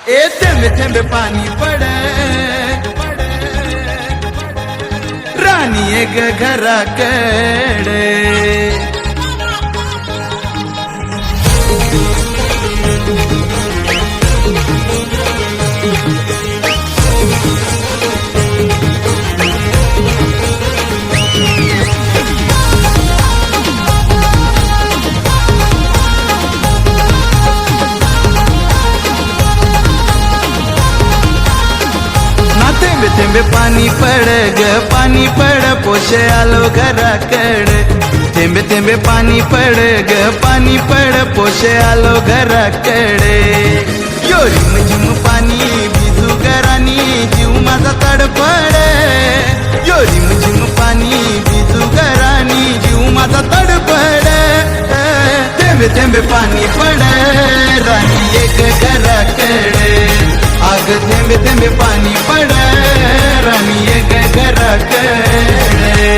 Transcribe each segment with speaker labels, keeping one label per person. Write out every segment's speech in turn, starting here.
Speaker 1: ए थेंबे थेंबे पाणी पडे राणी एक घराकडे थेंबे थेंबे पाणी पड ग पाणी पड पोशे आलो घराकडे थेंबे थेंबे पाणी पड ग पाणी पड पोशे आलो घराकडे यो रिम झिम पाणी भिजू घरानी जीव माझा तडफडे यो रिम झिम पाणी भिजू घरानी जीव माझा तडफडे थेंबे थेंबे पाणी पड राणी एक घराकडे आग थेंबे थेंबे पाणी पड राणी एक घराकडे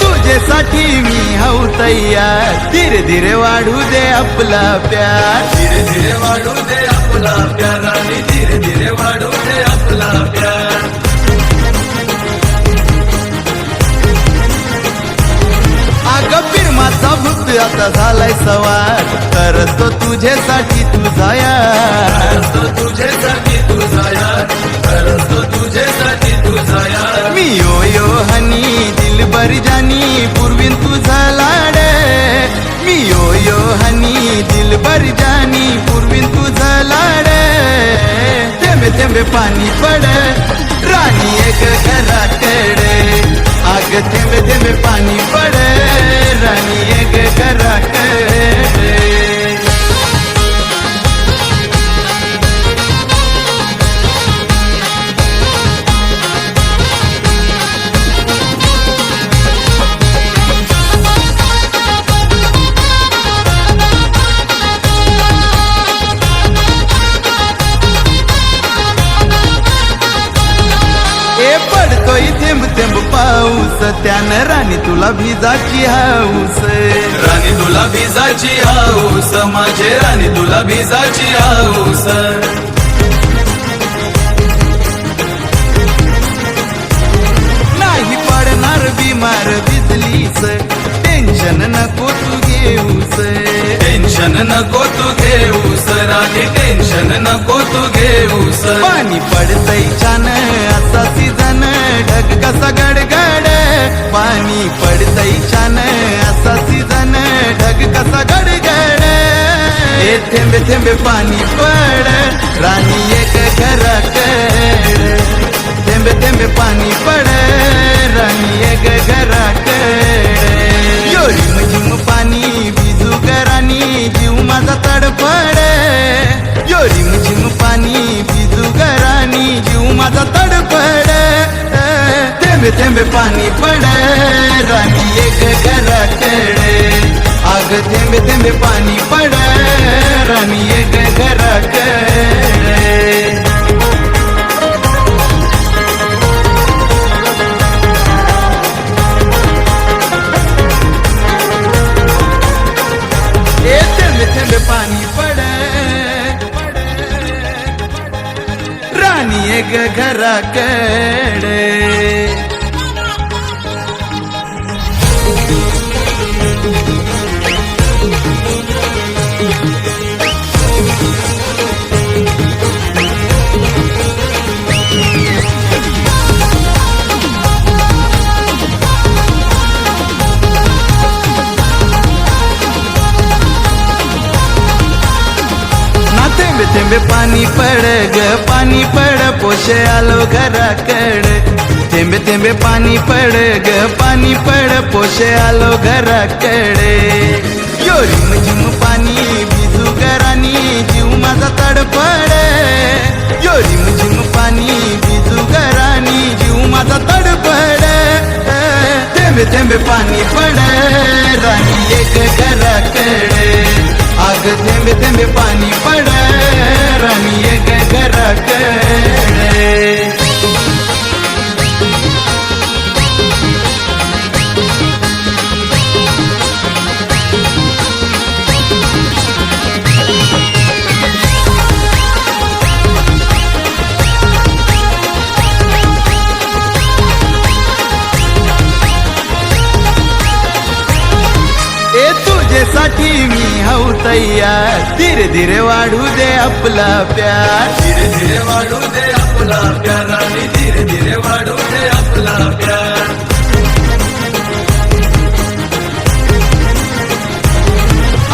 Speaker 1: तुझ्यासाठी मी हाऊ तयार धीरे धीरे वाढू दे आपला प्यार
Speaker 2: धीरे धीरे वाढू दे आपला प्यार आणि धीरे धीरे वाढू दे आपला प्यार
Speaker 1: अगं फिरमाचा भूत आता झालाय सवार करतो तुझ्यासाठी तुझा यार
Speaker 2: करतो तुझ्यासाठी तुझा यार करतो तुझ्यासाठी तुझा यार
Speaker 1: मी यो यो हनी दिलबर जानी पूर्वीन तुझा लाड मी यो यो हनी दिलबर जानी पूर्वीन तुझा लाड थेंबे थेंबे पाणी पड राणी एक घराकडे आग थेंबे थेंबे पाणी पड राणी एक घराकडे पडतोय थेंब थेंब पाऊस त्यानं राणी तुला भिजाची हाऊस
Speaker 2: राणी तुला भिजाची हाऊस माझे राणी तुला भिजाची हाऊस
Speaker 1: नाही पडणार बिमार भिजलीस टेन्शन नको तू घेऊस
Speaker 2: टेन्शन नको तू घेऊस राणी टेन्शन नको तू घेऊस
Speaker 1: पाणी पडतय छान असा सीजन ढग कसा गडगड पाणी पडतय छान असा सीजन ढग कसा गडगड हे थेंबे थेंबे पाणी पड राणी एक घराकडे थेंबे थेंबे पाणी पड राणी एक घराकडे यो रिम झिम पाणी भिजू घरानी जीव माझा तडफड यो रिम झिम पाणी भिजू घरानी जीव माझा तडफड थेंबे थेंबे पाणी पड राणी एक घराकडे आग थेंबे थेंबे पाणी पड राणी एक घराकडे थेंबे थेंबे पाणी पड राणी एक घराकडे थेंबे थेंबे पाणी पड ग पाणी पड पोशे आलो घराकडे थेंबे थेंबे पाणी पड ग पाणी पड पोशे आलो घराकडे यो रिम झिम पाणी भिजू घरानी जीव माझा तडफड यो रिम झिम पाणी भिजू घरानी जीव माझा तडफड थेंबे थेंबे पाणी पड राणी एक घराकडे अग थेंबे थेंबे पाणी पड राणी एक घराकडे ए तुझ्यासाठी मी हाऊ तयार धीरे धीरे वाढू दे आपला प्यार
Speaker 2: धीरे धीरे वाढू दे आपला प्यार राणी धीरे धीरे वाढू दे आपला प्यार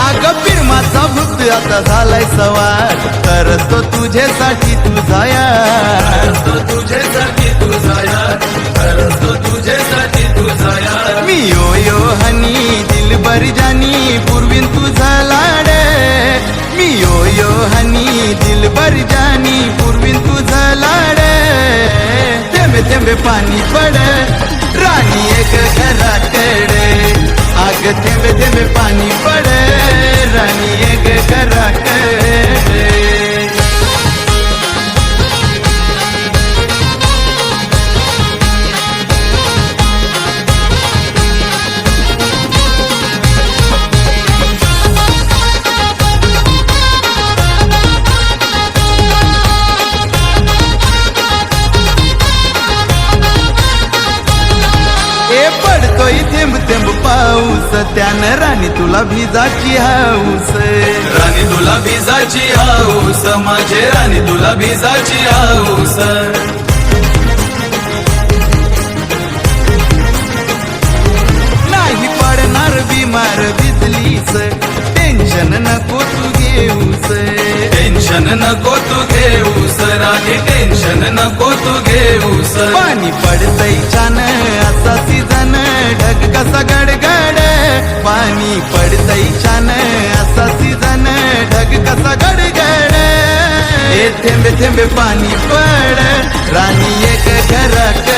Speaker 1: अग फिरमाचा भूत आता झालाय सवार तरच तो तुझ्यासाठी तुझा यार
Speaker 2: तो तुझ्यासाठी तुझा यार खरंच तो तुझ्यासाठी तुझा यार
Speaker 1: मी यो हनी दिलबर जानी पूर्वीन तुझा लाड मी यो हनी दिलबर जानी पूर्वीन तुझा लाड थेंबे थेंबे पाणी पड राणी एक घराकडे अग थेंबे थेंबे पाणी पड राणी एक घराकडे ए पडतोय थेंब थेंब पाऊस त्यानं राणी तुला भिजाची हाऊस
Speaker 2: राणी तुला भिजाची हाऊस माझे राणी तुला भिजाची हाऊस
Speaker 1: नाही पडणार बिमार भिजलीस टेन्शन नको तू घेऊस
Speaker 2: टेन्शन नको तू घेऊस राणी टेन्शन नको तू घेऊस
Speaker 1: पाणी पडतय छान असा सीजन ढग कसा गडगड पाणी पडतय छान असा सीजन ढग कसा गडगड ए थेंबे थेंबे पाणी पड राणी एक घराकडे